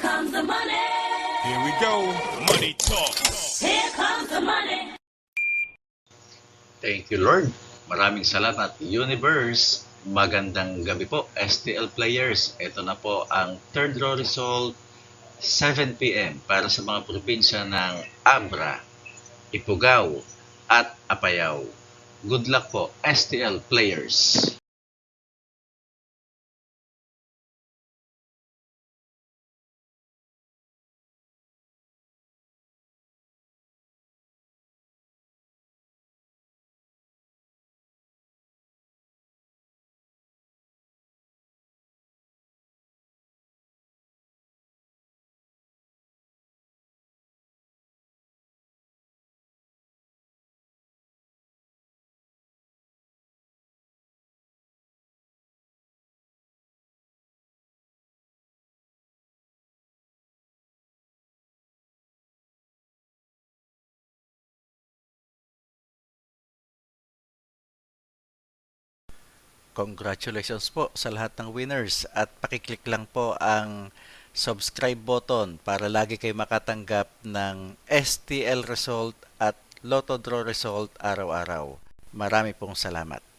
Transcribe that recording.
comes the money. Here we go. Money talk. Here comes the money. Thank you, Lord. Maraming salamat, Universe. Magandang gabi po, STL players. Ito na po ang third row result, 7 p.m. para sa mga probinsya ng Abra, Ifugao, at Apayao. Good luck po, STL players. Congratulations po sa lahat ng winners at pakiclick lang po ang subscribe button para lagi kayo makatanggap ng STL result at Lotto Draw result araw-araw. Marami pong salamat.